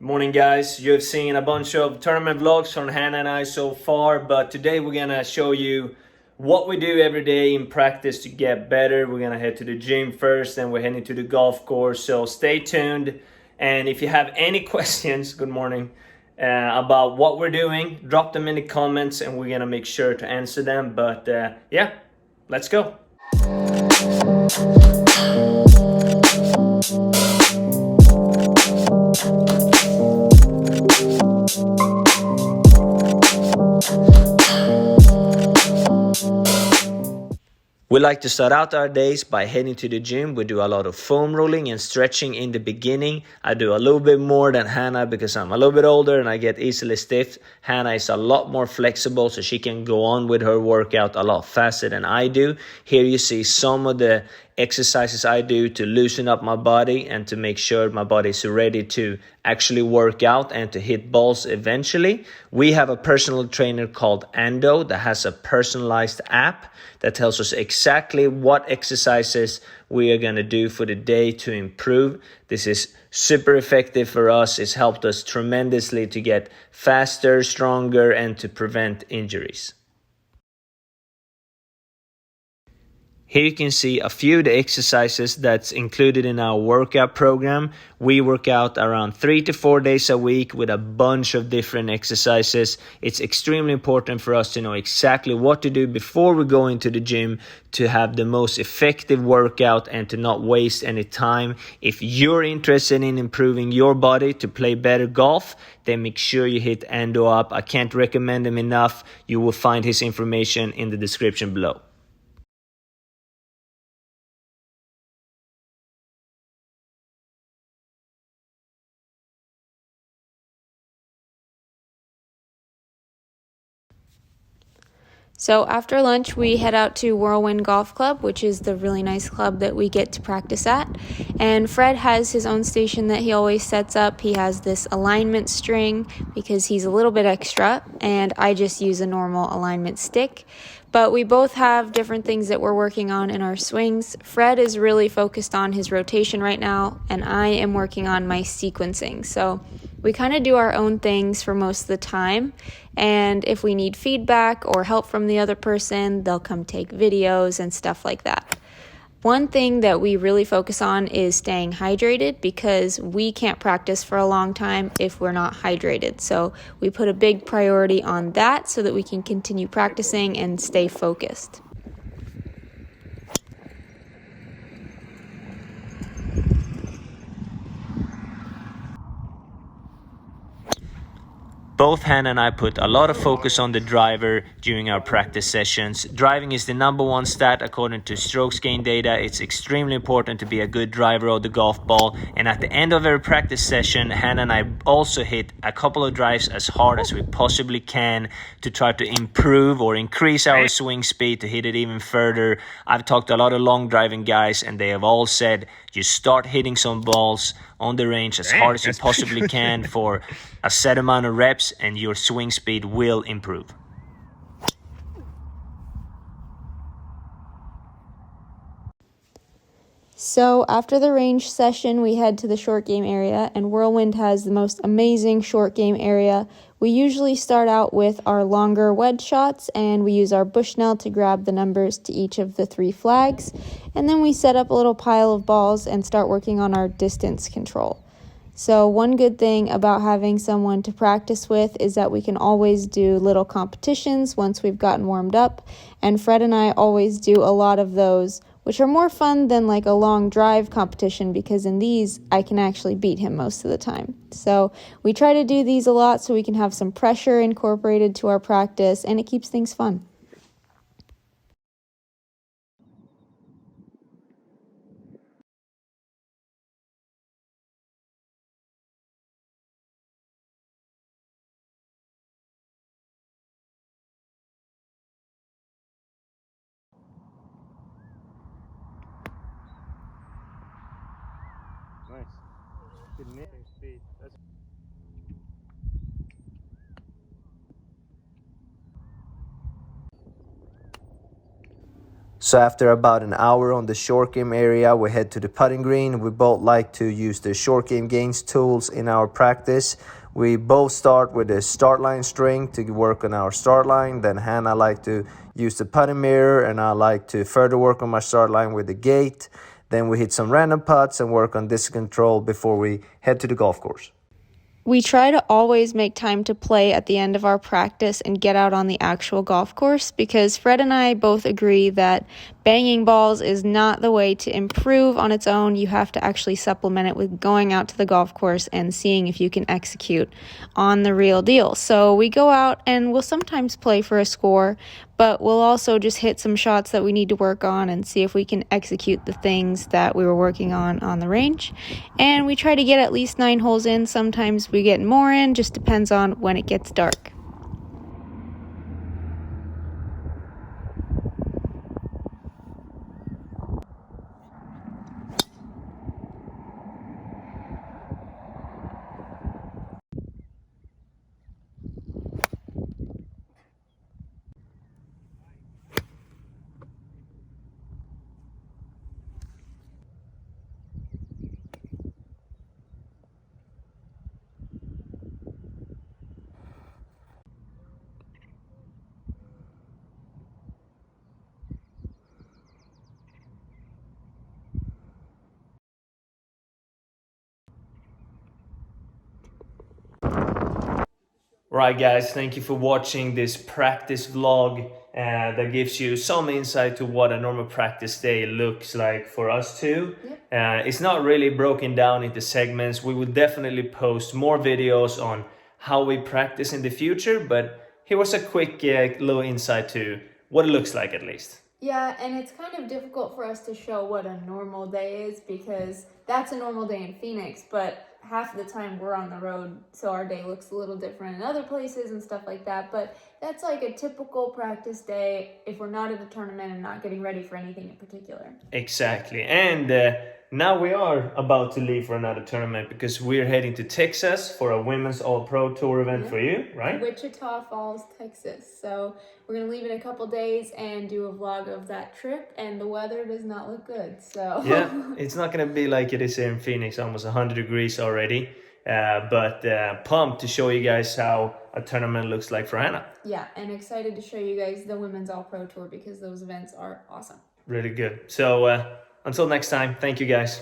Morning guys, you've seen a bunch of tournament vlogs from Hannah and I so far, but today we're gonna show you what we do every day in practice to get better. We're gonna head to the gym first, then we're heading to the golf course, so stay tuned. And if you have any questions, good morning, about what we're doing, drop them in the comments and we're gonna make sure to answer them. But yeah, let's go. We like to start out our days by heading to the gym. We do a lot of foam rolling and stretching in the beginning. I do a little bit more than Hannah because I'm a little bit older and I get easily stiff. Hannah is a lot more flexible, so she can go on with her workout a lot faster than I do. Here you see some of the exercises I do to loosen up my body and to make sure my body is ready to actually work out and to hit balls eventually. We have a personal trainer called Ando that has a personalized app that tells us exactly what exercises we are going to do for the day to improve. This is super effective for us. It's helped us tremendously to get faster, stronger, and to prevent injuries. Here you can see a few of the exercises that's included in our workout program. We work out around 3 to 4 days a week with a bunch of different exercises. It's extremely important for us to know exactly what to do before we go into the gym to have the most effective workout and to not waste any time. If you're interested in improving your body to play better golf, then make sure you hit Ando up. I can't recommend him enough. You will find his information in the description below. So after lunch, we head out to Whirlwind Golf Club, which is the really nice club that we get to practice at. And Fred has his own station that he always sets up. He has this alignment string because he's a little bit extra, and I just use a normal alignment stick. But we both have different things that we're working on in our swings. Fred is really focused on his rotation right now, and I am working on my sequencing. So we kind of do our own things for most of the time, and if we need feedback or help from the other person, they'll come take videos and stuff like that. One thing that we really focus on is staying hydrated because we can't practice for a long time if we're not hydrated. So we put a big priority on that so that we can continue practicing and stay focused. Both Hannah and I put a lot of focus on the driver during our practice sessions. Driving is the number one stat according to strokes gain data. It's extremely important to be a good driver of the golf ball. And at the end of every practice session, Hannah and I also hit a couple of drives as hard as we possibly can to try to improve or increase our swing speed to hit it even further. I've talked to a lot of long driving guys and they have all said, you start hitting some balls on the range as hard as you possibly can for a set amount of reps and your swing speed will improve. So after the range session, we head to the short game area, and Whirlwind has the most amazing short game area. We usually start out with our longer wedge shots, and we use our Bushnell to grab the numbers to each of the 3 flags, and then we set up a little pile of balls and start working on our distance control. So one good thing about having someone to practice with is that we can always do little competitions once we've gotten warmed up, and Fred and I always do a lot of those, which are more fun than like a long drive competition because in these I can actually beat him most of the time. So we try to do these a lot so we can have some pressure incorporated to our practice, and it keeps things fun. Nice. Speed. So after about an hour on the short game area, we head to the putting green. We both like to use the short game gains tools in our practice. We both start with the start line string to work on our start line. Then Hannah like to use the putting mirror, and I like to further work on my start line with the gate. Then we hit some random putts and work on distance control before we head to the golf course. We try to always make time to play at the end of our practice and get out on the actual golf course, because Fred and I both agree that banging balls is not the way to improve on its own. You have to actually supplement it with going out to the golf course and seeing if you can execute on the real deal. So we go out and we'll sometimes play for a score, but we'll also just hit some shots that we need to work on and see if we can execute the things that we were working on the range. And we try to get at least 9 holes in. Sometimes we get more in, just depends on when it gets dark. Right, guys, thank you for watching this practice vlog that gives you some insight to what a normal practice day looks like for us too. It's not really broken down into segments. We will definitely post more videos on how we practice in the future, but here was a quick little insight to what it looks like at least. Yeah, and it's kind of difficult for us to show what a normal day is, because that's a normal day in Phoenix, but half of the time we're on the road, so our day looks a little different in other places and stuff like that. But that's like a typical practice day if we're not at a tournament and not getting ready for anything in particular. Exactly. And now we are about to leave for another tournament because we're heading to Texas for a women's all-pro tour event for you, right? Wichita Falls, Texas. So we're going to leave in a couple days and do a vlog of that trip, and the weather does not look good. So yeah, it's not going to be like it is here in Phoenix, almost 100 degrees already. But pumped to show you guys how a tournament looks like for Hannah. Yeah, and excited to show you guys the women's all-pro tour because those events are awesome. Really good. So until next time, thank you guys.